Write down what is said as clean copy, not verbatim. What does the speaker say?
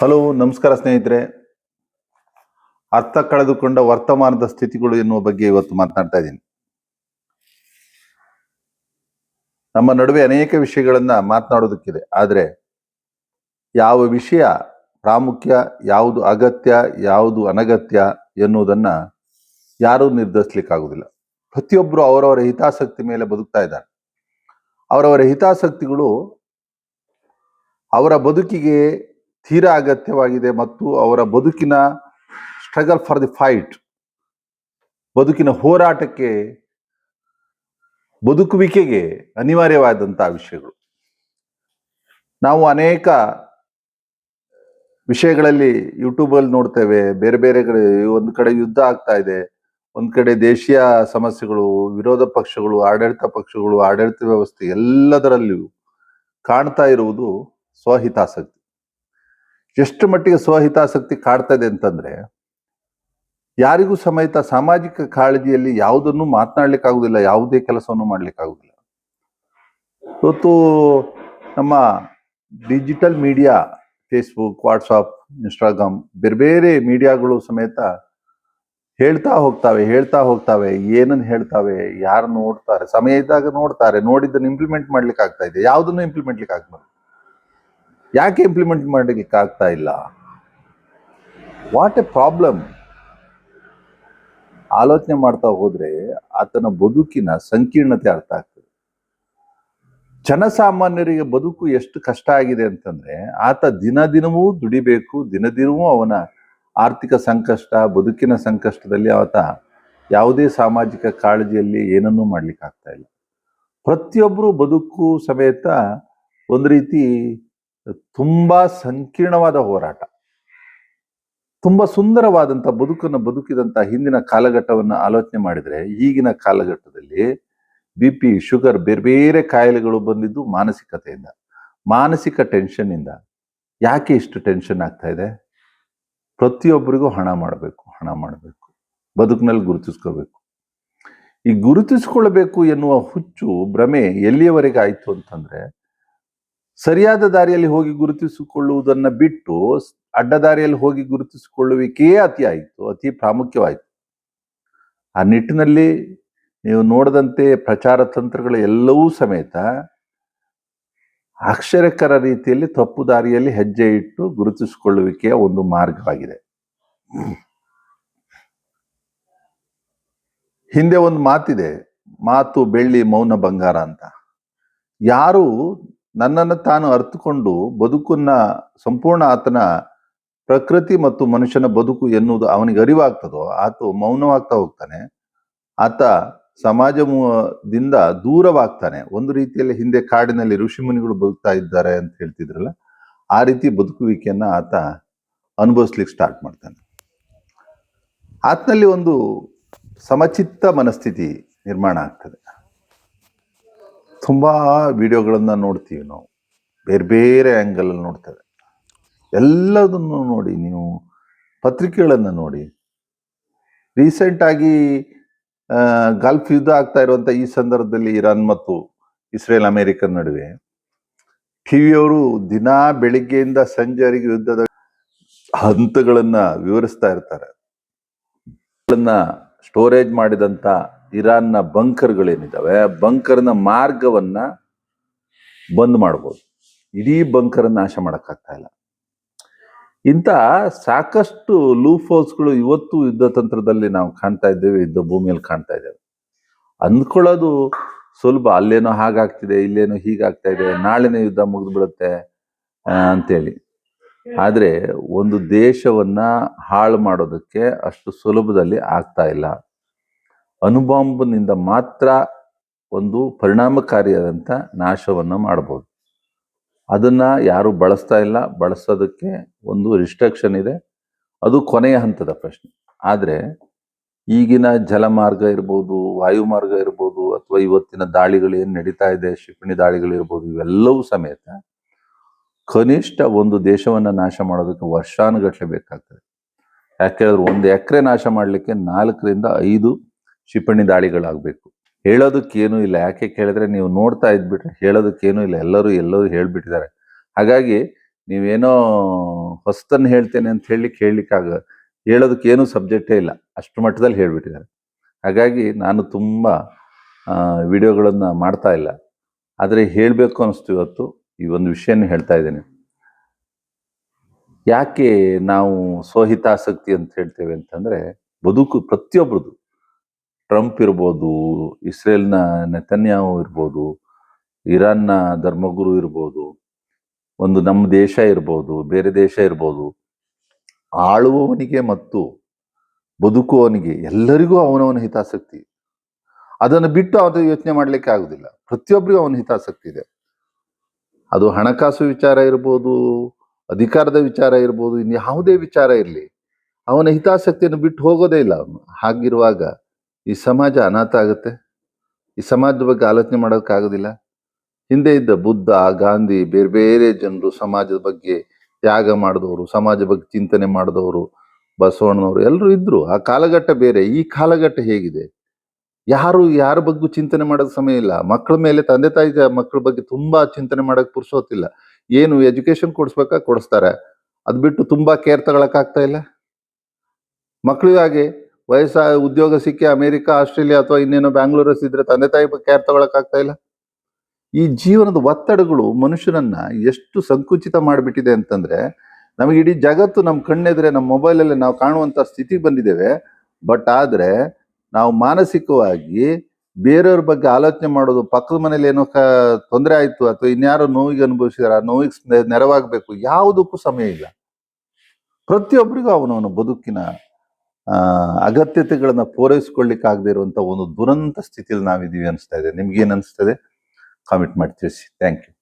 Hello, ನಮಸ್ಕಾರ ಸ್ನೇಹಿತರೆ. ಅರ್ಥ ಕಳೆದುಕೊಂಡ ವರ್ತಮಾನದ ಸ್ಥಿತಿಗಳು ಎನ್ನುವ ಬಗ್ಗೆ ಇವತ್ತು ಮಾತನಾಡ್ತಾ ಇದ್ದೀನಿ. ನಮ್ಮ ನಡುವೆ ಅನೇಕ ವಿಷಯಗಳನ್ನ ಮಾತನಾಡೋದಕ್ಕಿದೆ. ಆದರೆ ಯಾವ ವಿಷಯ ಪ್ರಾಮುಖ್ಯ, ಯಾವುದು ಅಗತ್ಯ, ಯಾವುದು ಅನಗತ್ಯ ಎನ್ನುವುದನ್ನ ಯಾರೂ ನಿರ್ಧರಿಸಲಿಕ್ಕಾಗುವುದಿಲ್ಲ. ಪ್ರತಿಯೊಬ್ಬರು ಅವರವರ ಹಿತಾಸಕ್ತಿ ಮೇಲೆ ಬದುಕ್ತಾ ಇದ್ದಾರೆ. ಅವರವರ ಹಿತಾಸಕ್ತಿಗಳು ಅವರ ಬದುಕಿಗೆ ತೀರಾ ಅಗತ್ಯವಾಗಿದೆ ಮತ್ತು ಅವರ ಬದುಕಿನ ಸ್ಟ್ರಗಲ್ ಫಾರ್ ದಿ ಫೈಟ್, ಬದುಕಿನ ಹೋರಾಟಕ್ಕೆ, ಬದುಕುವಿಕೆಗೆ ಅನಿವಾರ್ಯವಾದಂತಹ ವಿಷಯಗಳು. ನಾವು ಅನೇಕ ವಿಷಯಗಳಲ್ಲಿ ಯೂಟ್ಯೂಬಲ್ಲಿ ನೋಡ್ತೇವೆ. ಬೇರೆ ಬೇರೆ ಕಡೆ ಒಂದು ಕಡೆ ಯುದ್ಧ ಆಗ್ತಾ ಇದೆ, ಒಂದು ಕಡೆ ದೇಶೀಯ ಸಮಸ್ಯೆಗಳು, ವಿರೋಧ ಪಕ್ಷಗಳು, ಆಡಳಿತ ಪಕ್ಷಗಳು, ಆಡಳಿತ ವ್ಯವಸ್ಥೆ, ಎಲ್ಲದರಲ್ಲಿಯೂ ಕಾಣ್ತಾ ಇರುವುದು ಸ್ವಹಿತಾಸಕ್ತಿ. ಎಷ್ಟು ಮಟ್ಟಿಗೆ ಸ್ವಹಿತಾಸಕ್ತಿ ಕಾಡ್ತಾ ಇದೆ ಅಂತಂದ್ರೆ, ಯಾರಿಗೂ ಸಮೇತ ಸಾಮಾಜಿಕ ಕಾಳಜಿಯಲ್ಲಿ ಯಾವುದನ್ನು ಮಾತನಾಡ್ಲಿಕ್ಕಾಗುದಿಲ್ಲ, ಯಾವುದೇ ಕೆಲಸವನ್ನು ಮಾಡ್ಲಿಕ್ಕಾಗುದಿಲ್ಲ. ಇವತ್ತು ನಮ್ಮ digital media, Facebook, WhatsApp, Instagram, ಬೇರೆ ಬೇರೆ ಮೀಡಿಯಾಗಳು ಸಮೇತ ಹೇಳ್ತಾ ಹೋಗ್ತಾವೆ. ಏನನ್ನು ಹೇಳ್ತಾವೆ, ಯಾರು ನೋಡ್ತಾರೆ, ಸಮಯ ಇದ್ದಾಗ ನೋಡ್ತಾರೆ, ನೋಡಿದ್ದನ್ನು ಇಂಪ್ಲಿಮೆಂಟ್ ಮಾಡ್ಲಿಕ್ಕೆ ಆಗ್ತಾ ಇದೆ. ಯಾವುದನ್ನು ಇಂಪ್ಲಿಮೆಂಟ್ಲಿಕ್ಕೆ ಆಗ್ಬಾರ್ದು. ಯಾಕೆ ಇಂಪ್ಲಿಮೆಂಟ್ ಮಾಡ್ಲಿಕ್ಕೆ ಆಗ್ತಾ ಇಲ್ಲ? What A problem. ಆಲೋಚನೆ ಮಾಡ್ತಾ ಹೋದ್ರೆ ಆತನ ಬದುಕಿನ ಸಂಕೀರ್ಣತೆ ಅರ್ಥ ಆಗ್ತದೆ. ಜನಸಾಮಾನ್ಯರಿಗೆ ಬದುಕು ಎಷ್ಟು ಕಷ್ಟ ಆಗಿದೆ ಅಂತಂದ್ರೆ, ಆತ ದಿನದಿನವೂ ದುಡಿಬೇಕು, ದಿನದಿನವೂ ಅವನ ಆರ್ಥಿಕ ಸಂಕಷ್ಟ, ಬದುಕಿನ ಸಂಕಷ್ಟದಲ್ಲಿ ಆತ ಯಾವುದೇ ಸಾಮಾಜಿಕ ಕಾಳಜಿಯಲ್ಲಿ ಏನನ್ನೂ ಮಾಡ್ಲಿಕ್ಕೆ ಆಗ್ತಾ ಇಲ್ಲ. ಪ್ರತಿಯೊಬ್ಬರು ಬದುಕು ಸಮೇತ ಒಂದು ರೀತಿ ತುಂಬಾ ಸಂಕೀರ್ಣವಾದ ಹೋರಾಟ. ತುಂಬಾ ಸುಂದರವಾದಂಥ ಬದುಕನ್ನು ಬದುಕಿದಂಥ ಹಿಂದಿನ ಕಾಲಘಟ್ಟವನ್ನು ಆಲೋಚನೆ ಮಾಡಿದ್ರೆ, ಈಗಿನ ಕಾಲಘಟ್ಟದಲ್ಲಿ BP, ಶುಗರ್, ಬೇರೆ ಬೇರೆ ಕಾಯಿಲೆಗಳು ಬಂದಿದ್ದು ಮಾನಸಿಕತೆಯಿಂದ, ಮಾನಸಿಕ ಟೆನ್ಷನ್ನಿಂದ. ಯಾಕೆ ಇಷ್ಟು ಟೆನ್ಷನ್ ಆಗ್ತಾ ಇದೆ? ಪ್ರತಿಯೊಬ್ಬರಿಗೂ ಹಣ ಮಾಡಬೇಕು, ಬದುಕಿನಲ್ಲಿ ಗುರುತಿಸ್ಕೋಬೇಕು. ಈ ಗುರುತಿಸ್ಕೊಳ್ಬೇಕು ಎನ್ನುವ ಹುಚ್ಚು, ಭ್ರಮೆ ಎಲ್ಲಿಯವರೆಗೆ ಆಯ್ತು ಅಂತಂದ್ರೆ, ಸರಿಯಾದ ದಾರಿಯಲ್ಲಿ ಹೋಗಿ ಗುರುತಿಸಿಕೊಳ್ಳುವುದನ್ನ ಬಿಟ್ಟು ಅಡ್ಡದಾರಿಯಲ್ಲಿ ಹೋಗಿ ಗುರುತಿಸಿಕೊಳ್ಳುವಿಕೆಯೇ ಅತಿ ಪ್ರಾಮುಖ್ಯವಾಯಿತು. ಆ ನಿಟ್ಟಿನಲ್ಲಿ ನೀವು ನೋಡದಂತೆ ಪ್ರಚಾರ ತಂತ್ರಗಳು ಎಲ್ಲವೂ ಸಮೇತ ಆಶ್ಚರ್ಯಕರ ರೀತಿಯಲ್ಲಿ ತಪ್ಪು ದಾರಿಯಲ್ಲಿ ಹೆಜ್ಜೆ ಇಟ್ಟು ಗುರುತಿಸಿಕೊಳ್ಳುವಿಕೆಯ ಒಂದು ಮಾರ್ಗವಾಗಿದೆ. ಹಿಂದೆ ಒಂದು ಮಾತಿದೆ, ಮಾತು ಬೆಳ್ಳಿ, ಮೌನ ಬಂಗಾರ ಅಂತ. ಯಾರು ನನ್ನನ್ನು ತಾನು ಅರ್ಥಕೊಂಡು ಬದುಕನ್ನ ಸಂಪೂರ್ಣ ಆತನ ಪ್ರಕೃತಿ ಮತ್ತು ಮನುಷ್ಯನ ಬದುಕು ಎನ್ನುವುದು ಅವನಿಗೆ ಅರಿವಾಗ್ತದೋ, ಆತ ಮೌನವಾಗ್ತಾ ಹೋಗ್ತಾನೆ. ಆತ ಸಮಾಜದಿಂದ ದೂರವಾಗ್ತಾನೆ. ಒಂದು ರೀತಿಯಲ್ಲಿ ಹಿಂದೆ ಕಾಡಿನಲ್ಲಿ ಋಷಿಮುನಿಗಳು ಬದುಕ್ತಾ ಇದ್ದಾರೆ ಅಂತ ಹೇಳ್ತಿದ್ರಲ್ಲ, ಆ ರೀತಿ ಬದುಕುವಿಕೆಯನ್ನ ಆತ ಅನುಭವಿಸ್ಲಿಕ್ಕೆ ಸ್ಟಾರ್ಟ್ ಮಾಡ್ತಾನೆ. ಆತನಲ್ಲಿ ಒಂದು ಸಮಚಿತ್ತ ಮನಸ್ಥಿತಿ ನಿರ್ಮಾಣ ಆಗ್ತದೆ. ತುಂಬಾ ವಿಡಿಯೋಗಳನ್ನ ನೋಡ್ತೀವಿ ನಾವು, ಬೇರೆ ಬೇರೆ ಆ್ಯಂಗಲ್ ಅಲ್ಲಿ ನೋಡ್ತೇವೆ. ಎಲ್ಲದನ್ನು ನೋಡಿ, ನೀವು ಪತ್ರಿಕೆಗಳನ್ನು ನೋಡಿ. ರೀಸೆಂಟ್ ಆಗಿ ಗಲ್ಫ್ ಯುದ್ಧ ಆಗ್ತಾ ಇರುವಂತ ಈ ಸಂದರ್ಭದಲ್ಲಿ ಇರಾನ್ ಮತ್ತು ಇಸ್ರೇಲ್ ಅಮೆರಿಕನ್ ನಡುವೆ ಟಿವಿಯವರು ದಿನಾ ಬೆಳಿಗ್ಗೆಯಿಂದ ಸಂಜೆವರೆಗೆ ಯುದ್ಧದ ಹಂತಗಳನ್ನ ವಿವರಿಸ್ತಾ ಇರ್ತಾರೆ. ಸ್ಟೋರೇಜ್ ಮಾಡಿದಂತ ಇರಾನ್ನ ಬಂಕರ್ಗಳೇನಿದ್ದಾವೆ, ಬಂಕರ್ನ ಮಾರ್ಗವನ್ನ ಬಂದ್ ಮಾಡ್ಬೋದು. ಇಡೀ ಬಂಕರ್ ನಾಶ ಮಾಡಕ್ಕಾಗ್ತಾ ಇಲ್ಲ. ಇಂಥ ಸಾಕಷ್ಟು ಲೂಪ್ ಹೋಲ್ಸ್ಗಳು ಇವತ್ತು ಯುದ್ಧ ತಂತ್ರದಲ್ಲಿ ನಾವು ಕಾಣ್ತಾ ಇದ್ದೇವೆ, ಯುದ್ಧ ಭೂಮಿಯಲ್ಲಿ ಕಾಣ್ತಾ ಇದ್ದೇವೆ. ಅಂದ್ಕೊಳ್ಳೋದು ಸುಲಭ, ಅಲ್ಲೇನೋ ಹಾಗಾಗ್ತಿದೆ, ಇಲ್ಲೇನೋ ಹೀಗಾಗ್ತಾ ಇದೆ, ನಾಳೆನೇ ಯುದ್ಧ ಮುಗಿದು ಬಿಡುತ್ತೆ ಅಂತೇಳಿ. ಆದ್ರೆ ಒಂದು ದೇಶವನ್ನ ಹಾಳು ಮಾಡೋದಕ್ಕೆ ಅಷ್ಟು ಸುಲಭದಲ್ಲಿ ಆಗ್ತಾ ಇಲ್ಲ. ಅಣುಬಾಂಬ್ನಿಂದ ಮಾತ್ರ ಒಂದು ಪರಿಣಾಮಕಾರಿಯಾದಂಥ ನಾಶವನ್ನು ಮಾಡಬಹುದು. ಅದನ್ನ ಯಾರು ಬಳಸ್ತಾ ಇಲ್ಲ. ಬಳಸೋದಕ್ಕೆ ಒಂದು ರಿಸ್ಟ್ರಿಕ್ಷನ್ ಇದೆ, ಅದು ಕೊನೆಯ ಹಂತದ ಪ್ರಶ್ನೆ. ಆದರೆ ಈಗಿನ ಜಲಮಾರ್ಗ ಇರ್ಬೋದು, ವಾಯುಮಾರ್ಗ ಇರ್ಬೋದು, ಅಥವಾ ಇವತ್ತಿನ ದಾಳಿಗಳು ಏನು ನಡೀತಾ ಇದೆ, ಕ್ಷಿಪಣಿ ದಾಳಿಗಳಿರ್ಬೋದು, ಇವೆಲ್ಲವೂ ಸಮೇತ ಕನಿಷ್ಠ ಒಂದು ದೇಶವನ್ನ ನಾಶ ಮಾಡೋದಕ್ಕೆ ವರ್ಷಾನುಗಟ್ಟಲೆ ಬೇಕಾಗ್ತದೆ. ಯಾಕೆಂದ್ರೆ 1 ಎಕರೆ ನಾಶ ಮಾಡಲಿಕ್ಕೆ 4ರಿಂದ 5 ಕ್ಷಿಪಣಿ ದಾಳಿಗಳಾಗಬೇಕು. ಹೇಳೋದಕ್ಕೇನೂ ಇಲ್ಲ. ಯಾಕೆ ಕೇಳಿದ್ರೆ, ನೀವು ನೋಡ್ತಾ ಇದ್ಬಿಟ್ರೆ ಹೇಳೋದಕ್ಕೇನೂ ಇಲ್ಲ, ಎಲ್ಲರೂ ಹೇಳ್ಬಿಟ್ಟಿದ್ದಾರೆ. ಹಾಗಾಗಿ ನೀವೇನೋ ಹೊಸ್ತನ್ನು ಹೇಳ್ತೇನೆ ಅಂತ ಹೇಳೋದಕ್ಕೆ ಏನೂ ಸಬ್ಜೆಕ್ಟೇ ಇಲ್ಲ, ಅಷ್ಟು ಮಟ್ಟದಲ್ಲಿ ಹೇಳ್ಬಿಟ್ಟಿದ್ದಾರೆ. ಹಾಗಾಗಿ ನಾನು ತುಂಬ ವಿಡಿಯೋಗಳನ್ನು ಮಾಡ್ತಾ ಇಲ್ಲ, ಆದರೆ ಹೇಳಬೇಕು ಅನ್ನಿಸ್ತು ಇವತ್ತು. ಈ ಒಂದು ವಿಷಯನ ಹೇಳ್ತಾ ಇದ್ದೇನೆ. ಯಾಕೆ ನಾವು ಸ್ವಹಿತಾಸಕ್ತಿ ಅಂತ ಹೇಳ್ತೇವೆ ಅಂತಂದರೆ, ಪ್ರತಿಯೊಬ್ಬರದು, ಟ್ರಂಪ್ ಇರ್ಬೋದು, ಇಸ್ರೇಲ್ನ ನೆತನ್ಯಾಹು ಇರ್ಬೋದು, ಇರಾನ್ನ ಧರ್ಮಗುರು ಇರ್ಬೋದು, ಒಂದು ನಮ್ಮ ದೇಶ ಇರ್ಬೋದು, ಬೇರೆ ದೇಶ ಇರ್ಬೋದು, ಆಳುವವನಿಗೆ ಮತ್ತು ಬದುಕುವವನಿಗೆ ಎಲ್ಲರಿಗೂ ಅವನವನ ಹಿತಾಸಕ್ತಿ. ಅದನ್ನು ಬಿಟ್ಟು ಅವನು ಯೋಚನೆ ಮಾಡಲಿಕ್ಕೆ ಆಗುದಿಲ್ಲ. ಪ್ರತಿಯೊಬ್ಬರಿಗೂ ಅವನ ಹಿತಾಸಕ್ತಿ ಇದೆ. ಅದು ಹಣಕಾಸು ವಿಚಾರ ಇರ್ಬೋದು, ಅಧಿಕಾರದ ವಿಚಾರ ಇರ್ಬೋದು, ಇನ್ನು ಯಾವುದೇ ವಿಚಾರ ಇರಲಿ, ಅವನ ಹಿತಾಸಕ್ತಿಯನ್ನು ಬಿಟ್ಟು ಹೋಗೋದೇ ಇಲ್ಲ ಅವನು. ಹಾಗಿರುವಾಗ ಈ ಸಮಾಜ ಅನಾಥ ಆಗುತ್ತೆ. ಈ ಸಮಾಜದ ಬಗ್ಗೆ ಆಲೋಚನೆ ಮಾಡೋಕ್ಕಾಗೋದಿಲ್ಲ. ಹಿಂದೆ ಇದ್ದ ಬುದ್ಧ, ಗಾಂಧಿ, ಬೇರೆ ಬೇರೆ ಜನರು ಸಮಾಜದ ಬಗ್ಗೆ ತ್ಯಾಗ ಮಾಡಿದವರು, ಸಮಾಜ ಬಗ್ಗೆ ಚಿಂತನೆ ಮಾಡಿದವರು, ಬಸವಣ್ಣನವರು ಎಲ್ಲರೂ ಇದ್ರು. ಆ ಕಾಲಘಟ್ಟ ಬೇರೆ. ಈ ಕಾಲಘಟ್ಟ ಹೇಗಿದೆ? ಯಾರ ಬಗ್ಗೂ ಚಿಂತನೆ ಮಾಡೋಕೆ ಸಮಯ ಇಲ್ಲ. ಮಕ್ಕಳ ಮೇಲೆ ತಂದೆ ತಾಯಿ ಮಕ್ಕಳ ಬಗ್ಗೆ ತುಂಬಾ ಚಿಂತನೆ ಮಾಡಕ್ ಪುರ್ಸೋತಿಲ್ಲ. ಏನು ಎಜುಕೇಶನ್ ಕೊಡಿಸ್ತಾರೆ, ಅದ್ ಬಿಟ್ಟು ತುಂಬಾ ಕೇರ್ ತಗೊಳಕ್ ಇಲ್ಲ. ಮಕ್ಕಳಿಗಾಗೆ ಉದ್ಯೋಗ ಸಿಕ್ಕಿ ಅಮೆರಿಕ, ಆಸ್ಟ್ರೇಲಿಯಾ ಅಥವಾ ಇನ್ನೇನೋ ಬ್ಯಾಂಗ್ಳೂರ್ ಇದ್ರೆ ತಂದೆ ತಾಯಿ ಕೇರ್ ತಗೊಳಕ್ ಇಲ್ಲ. ಈ ಜೀವನದ ಒತ್ತಡಗಳು ಮನುಷ್ಯನನ್ನ ಎಷ್ಟು ಸಂಕುಚಿತ ಮಾಡಿಬಿಟ್ಟಿದೆ ಅಂತಂದ್ರೆ, ನಮಗೆ ಇಡೀ ಜಗತ್ತು ನಮ್ಮ ಕಣ್ಣೆದ್ರೆ, ನಮ್ಮ ಮೊಬೈಲಲ್ಲಿ ನಾವು ಕಾಣುವಂತ ಸ್ಥಿತಿ ಬಂದಿದ್ದೇವೆ. ಬಟ್ ಆದ್ರೆ ನಾವು ಮಾನಸಿಕವಾಗಿ ಬೇರೆಯವ್ರ ಬಗ್ಗೆ ಆಲೋಚನೆ ಮಾಡೋದು, ಪಕ್ಕದ ಮನೇಲಿ ಏನೋ ತೊಂದರೆ ಆಯ್ತು ಅಥವಾ ಇನ್ಯಾರೋ ನೋವಿಗೆ ಅನುಭವಿಸಿದಾರೆ, ಆ ನೋವಿಗೆ ನೆರವಾಗಬೇಕು, ಯಾವುದಕ್ಕೂ ಸಮಯ ಇಲ್ಲ. ಪ್ರತಿಯೊಬ್ಬರಿಗೂ ಅವನವನ ಬದುಕಿನ ಅಗತ್ಯತೆಗಳನ್ನ ಪೂರೈಸ್ಕೊಳ್ಳಿಕ್ಕೆ ಆಗದೆ ಇರುವಂತ ಒಂದು ದುರಂತ ಸ್ಥಿತಿಯಲ್ಲಿ ನಾವಿದೀವಿ ಅನಿಸ್ತಾ ಇದೆ. ನಿಮ್ಗೇನ್ ಅನಿಸ್ತದೆ? ಕಾಮೆಂಟ್ ಮಾಡಿ ತಿಳಿಸಿ. Thank you.